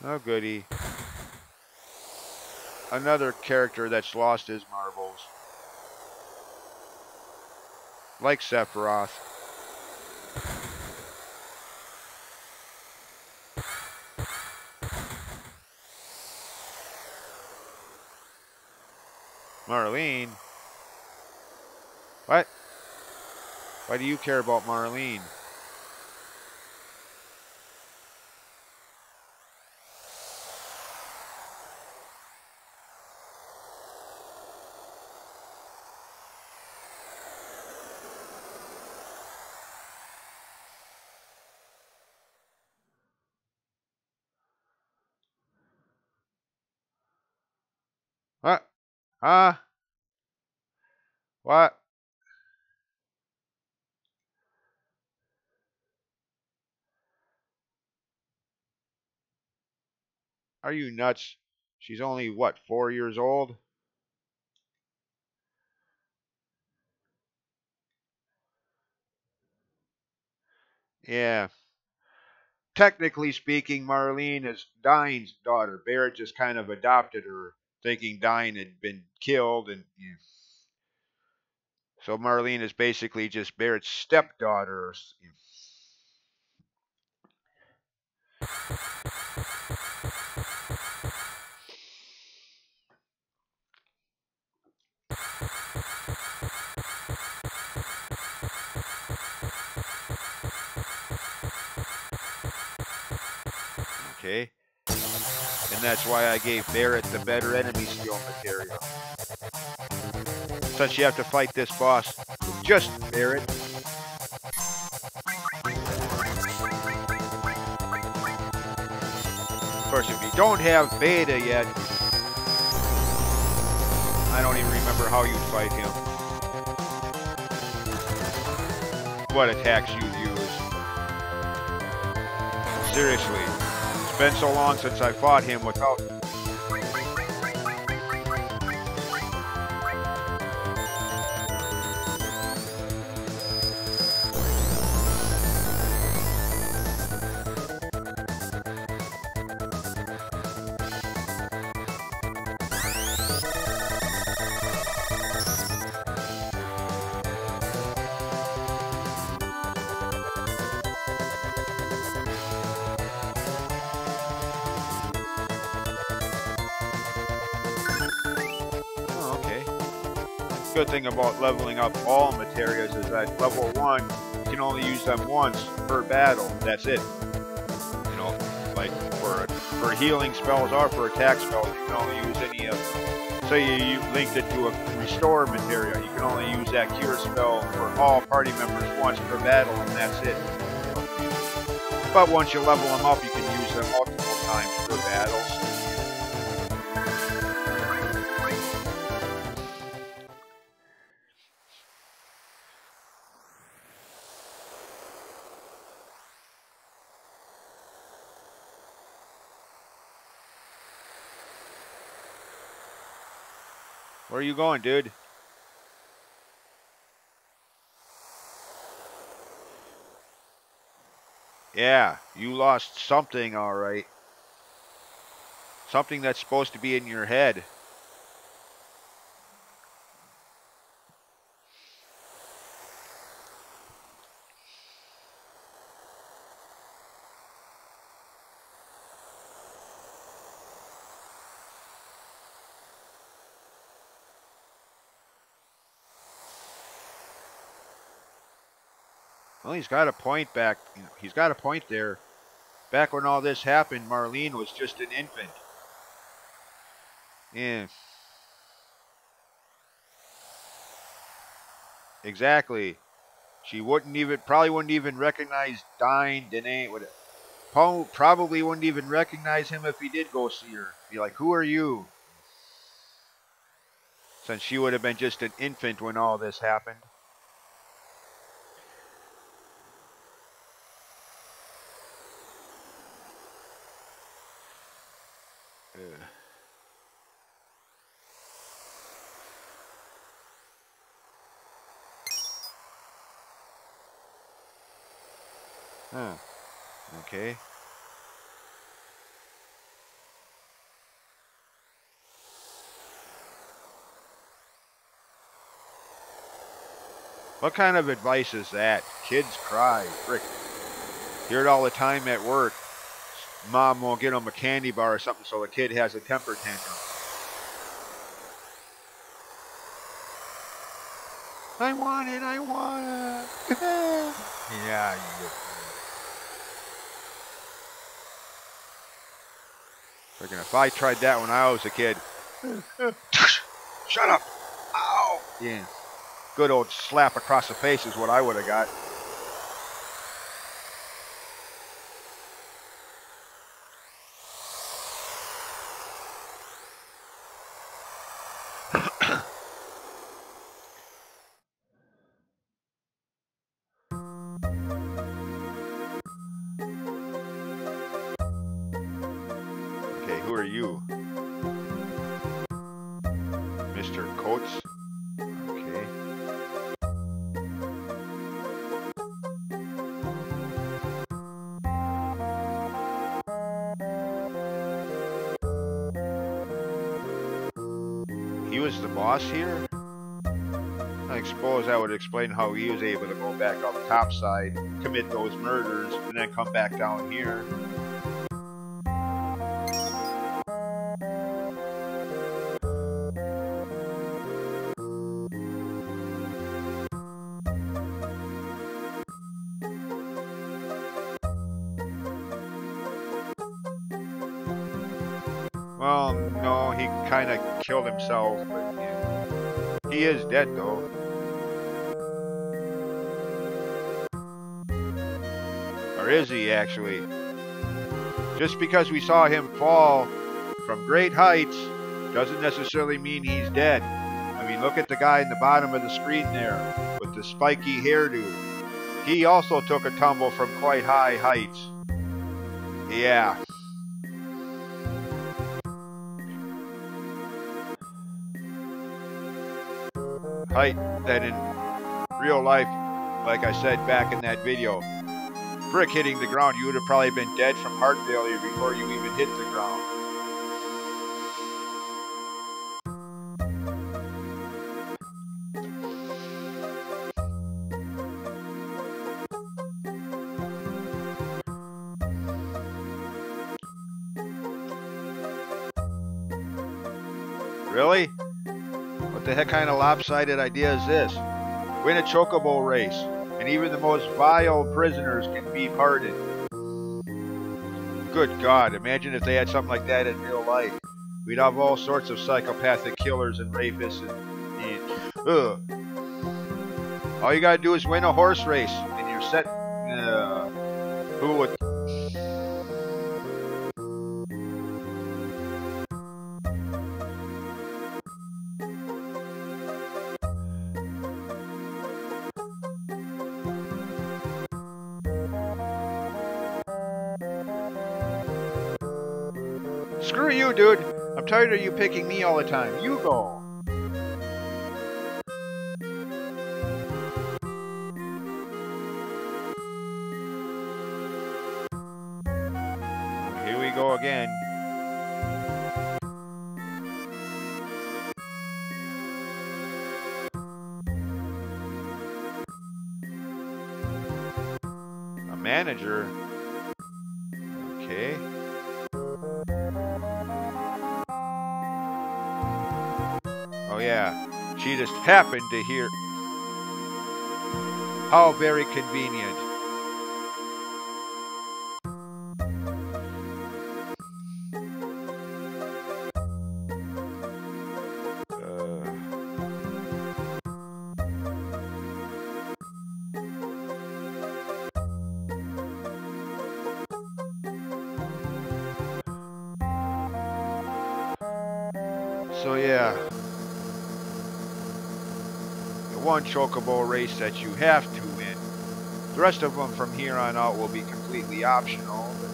A: Oh, goody. Another character that's lost his marbles. Like Sephiroth. Marlene? What? Why do you care about Marlene? What? Huh? What? Are you nuts? She's only, what, 4 years old? Yeah. Technically speaking, Marlene is Dine's daughter. Barrett just kind of adopted her, thinking Dine had been killed, and so Marlene is basically just Barrett's stepdaughter. Okay. And that's why I gave Barrett the better enemy skill material. Since you have to fight this boss with just Barrett. Of course, if you don't have Beta yet, I don't even remember how you'd fight him. What attacks you'd use. Seriously. It's been so long since I fought him without... Good thing about leveling up all materials is that level 1, you can only use them once per battle. That's it. You know, like for healing spells or for attack spells, you can only use any of them. Say you linked it to a restore material, you can only use that cure spell for all party members once per battle, and that's it. But once you level them up, you can use them multiple times per battles. Where are you going, dude? Yeah, you lost something, alright. Something that's supposed to be in your head. Well, he's got a point back. You know, he's got a point there. Back when all this happened, Marlene was just an infant. Yeah. Exactly. She probably wouldn't even recognize Danae. Probably wouldn't even recognize him if he did go see her. Be like, who are you? Since she would have been just an infant when all this happened. Huh. Okay. What kind of advice is that? Kids cry. Frick. Hear it all the time at work. Mom won't get them a candy bar or something, so the kid has a temper tantrum. I want it, I want it. Yeah, you. Freaking if I tried that when I was a kid. Shut up. Ow. Yeah. Good old slap across the face is what I would have got. Okay, who are you? Mr. Coates? Okay. He was the boss here? I suppose that would explain how he was able to go back up topside, commit those murders, and then come back down here. Well, no, he kind of killed himself, but yeah. He is dead, though. Or is he, actually? Just because we saw him fall from great heights doesn't necessarily mean he's dead. I mean, look at the guy in the bottom of the screen there with the spiky hairdo. He also took a tumble from quite high heights. Yeah. Height that in real life, like I said back in that video, brick hitting the ground, you would have probably been dead from heart failure before you even hit the ground. Really? What the heck kind of lopsided idea is this? Win a chocobo race, and even the most vile prisoners can be pardoned. Good God, imagine if they had something like that in real life. We'd have all sorts of psychopathic killers and rapists and all you gotta do is win a horse race, and you're set. Who would... Screw you, dude. I'm tired of you picking me all the time. You go. Here we go again. A manager? Okay. Oh yeah, she just happened to hear. How very convenient. So yeah. One chocobo race that you have to win. The rest of them from here on out will be completely optional. But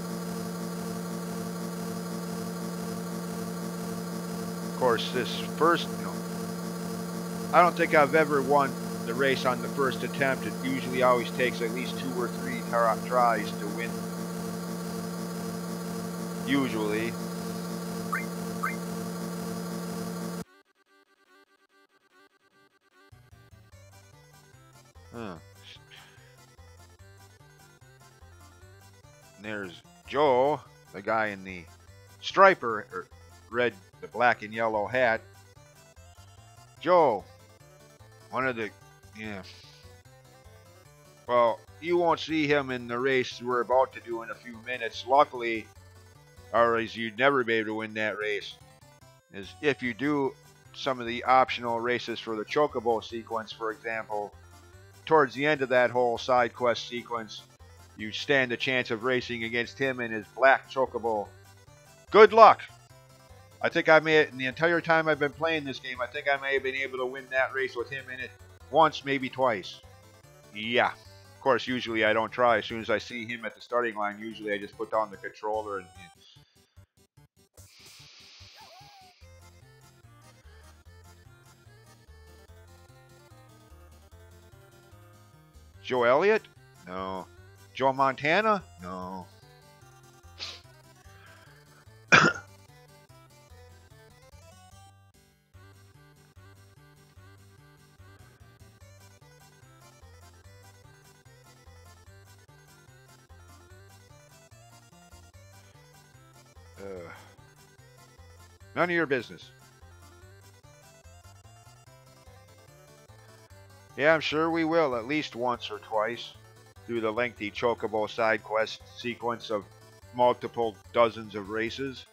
A: of course, this first, I don't think I've ever won the race on the first attempt. It usually always takes at least 2 or 3 tries to win. Usually. Huh. And there's Joe, the guy in the striper, or red, the black and yellow hat. Joe, one of the, yeah. Well, you won't see him in the race we're about to do in a few minutes. Luckily, or as you'd never be able to win that race, is if you do some of the optional races for the Chocobo sequence, for example, towards the end of that whole side quest sequence, you stand a chance of racing against him in his black Chocobo. Good luck! I think I may, in the entire time I've been playing this game, I think I may have been able to win that race with him in it once, maybe twice. Yeah. Of course, usually I don't try. As soon as I see him at the starting line, usually I just put down the controller and Joe Elliott? No. Joe Montana? No. None of your business. Yeah, I'm sure we will at least once or twice through the lengthy Chocobo side quest sequence of multiple dozens of races.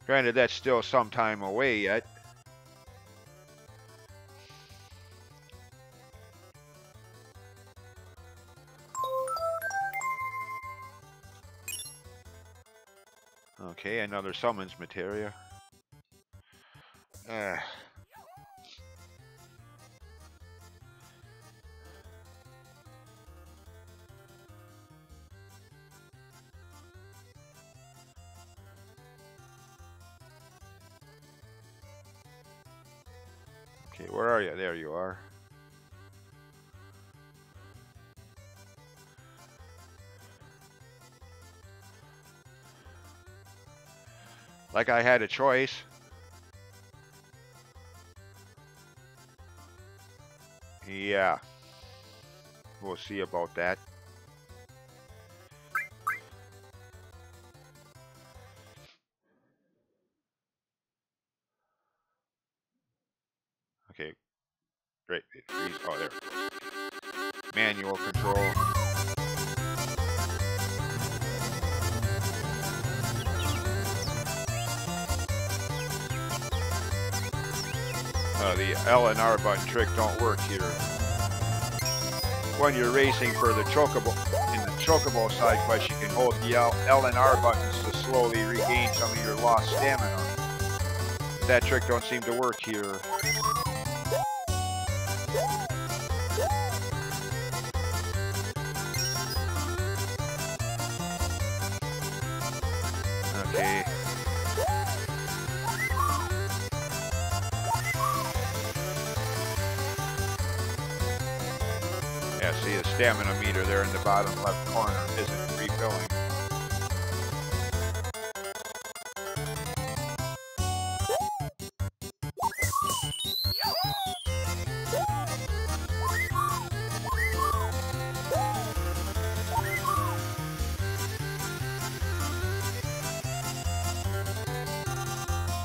A: Granted, that's still some time away yet. Okay, another summons materia. Okay, where are you? There you are. Like I had a choice. Yeah. We'll see about that. Okay. Great. Oh, there. Manual control. The L and R button trick don't work here. When you're racing for the Chocobo, in the Chocobo side quest, you can hold the L and R buttons to slowly regain some of your lost stamina. That trick don't seem to work here. Okay. Yeah, see the stamina meter there in the bottom left corner isn't refilling.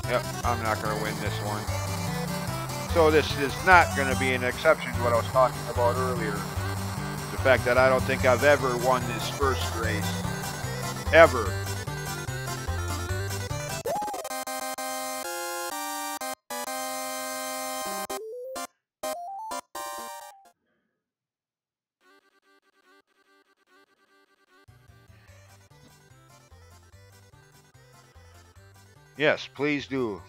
A: Yep, I'm not going to win this one. So this is not going to be an exception to what I was talking about earlier. The fact that I don't think I've ever won this first race. Ever. Yes, please do.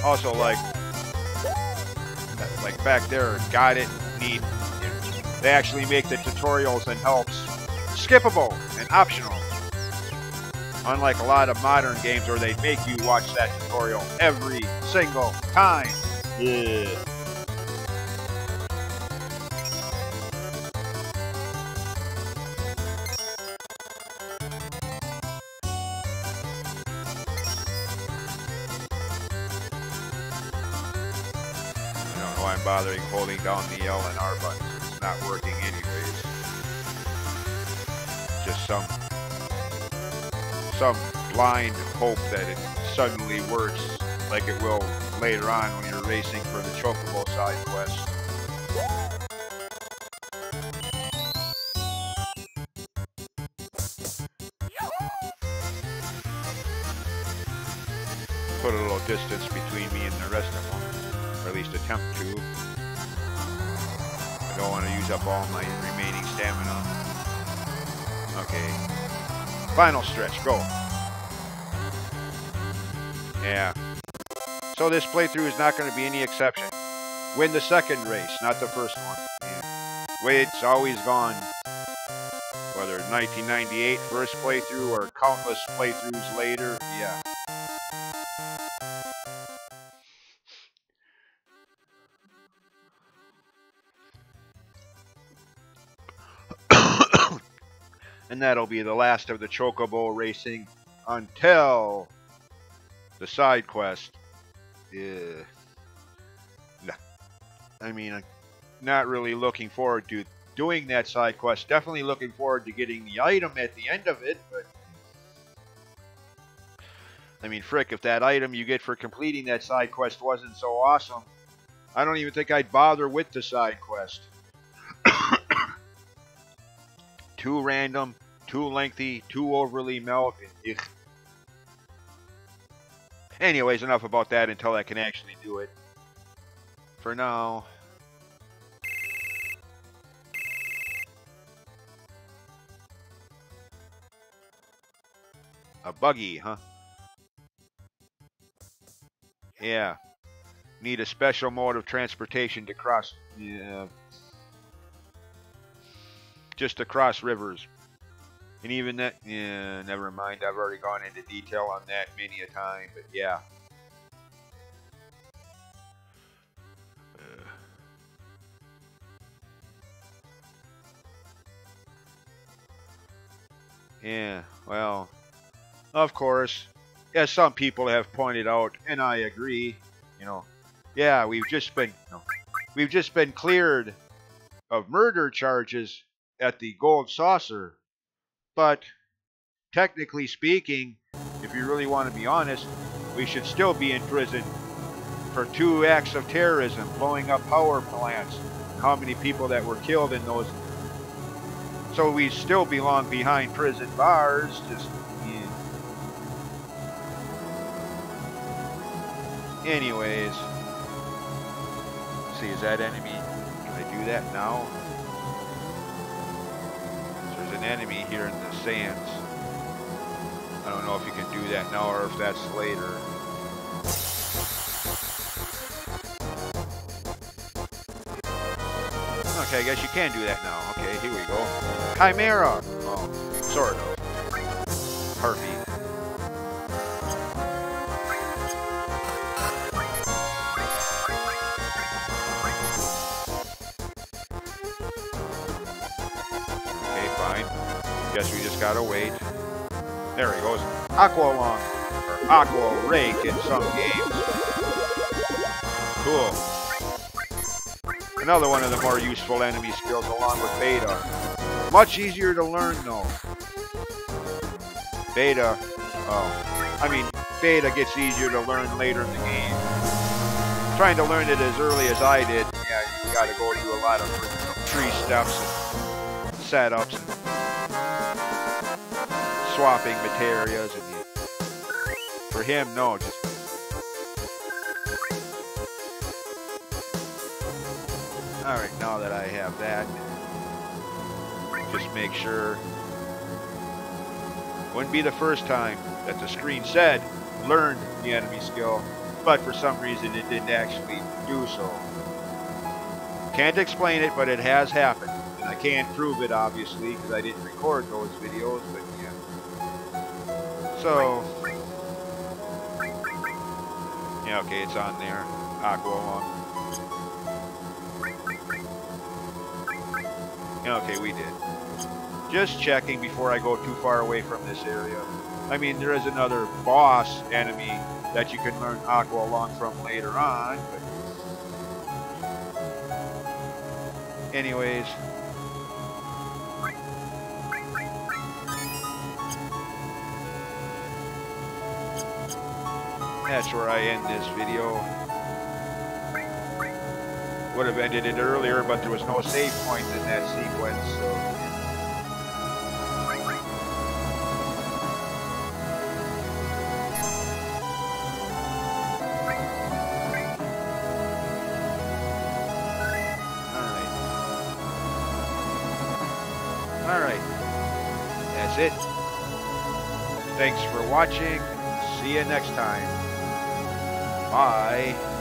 A: Also, like back there, got it, neat. They actually make the tutorials and helps skippable and optional. Unlike a lot of modern games where they make you watch that tutorial every single time. Yeah. I don't know why I'm bothering holding down the L and R buttons. It's not working anyways. Just some blind hope that it suddenly works like it will later on when you're racing for the Chocobo side quest. Put a little distance between me and the rest of them, or at least attempt to. I don't want to use up all my remaining stamina. Okay. Final stretch, go. Yeah. So this playthrough is not going to be any exception. Win the second race, not the first one. Yeah. Way it's always gone. Whether 1998 first playthrough or countless playthroughs later, yeah. And that'll be the last of the Chocobo racing until the side quest. Yeah. Nah. I mean, I'm not really looking forward to doing that side quest. Definitely looking forward to getting the item at the end of it, but I mean, frick, if that item you get for completing that side quest wasn't so awesome, I don't even think I'd bother with the side quest. Too random, too lengthy, too overly milky. Anyways, enough about that until I can actually do it. For now. A buggy, huh? Yeah. Need a special mode of transportation to cross... Yeah. Just to cross rivers. And even that... Yeah, never mind. I've already gone into detail on that many a time, but yeah. Yeah, well... Of course, as some people have pointed out, and I agree, yeah, we've just been cleared of murder charges at the Gold Saucer. But technically speaking, if you really want to be honest, we should still be in prison for 2 acts of terrorism, blowing up power plants. How many people that were killed in those? So we still belong behind prison bars. Just. Anyways, see, is that enemy? Can I do that now? There's an enemy here in the sands. I don't know if you can do that now or if that's later. Okay, I guess you can do that now. Okay, here we go. Chimera! Oh, sort of. Harpy. Guess we just gotta wait. There he goes. Aqualung, or Aqua Rake in some games. Cool. Another one of the more useful enemy skills along with Beta. Much easier to learn though. Beta gets easier to learn later in the game. Trying to learn it as early as I did, yeah, you gotta go through a lot of tree steps and setups and swapping materials, and for him, no, just all right. Now that I have that, just make sure. Wouldn't be the first time that the screen said learn the enemy skill. but for some reason it didn't actually do so. Can't explain it, but it has happened. And I can't prove it, obviously, because I didn't record those videos, but yeah. So, yeah, okay, it's on there. Aqua Lung. Okay, we did. Just checking before I go too far away from this area. I mean, there is another boss enemy that you can learn Aqua Lung from later on, but anyways. That's where I end this video. Would have ended it earlier, but there was no save point in that sequence, so. Alright. That's it. Thanks for watching. See you next time. Bye.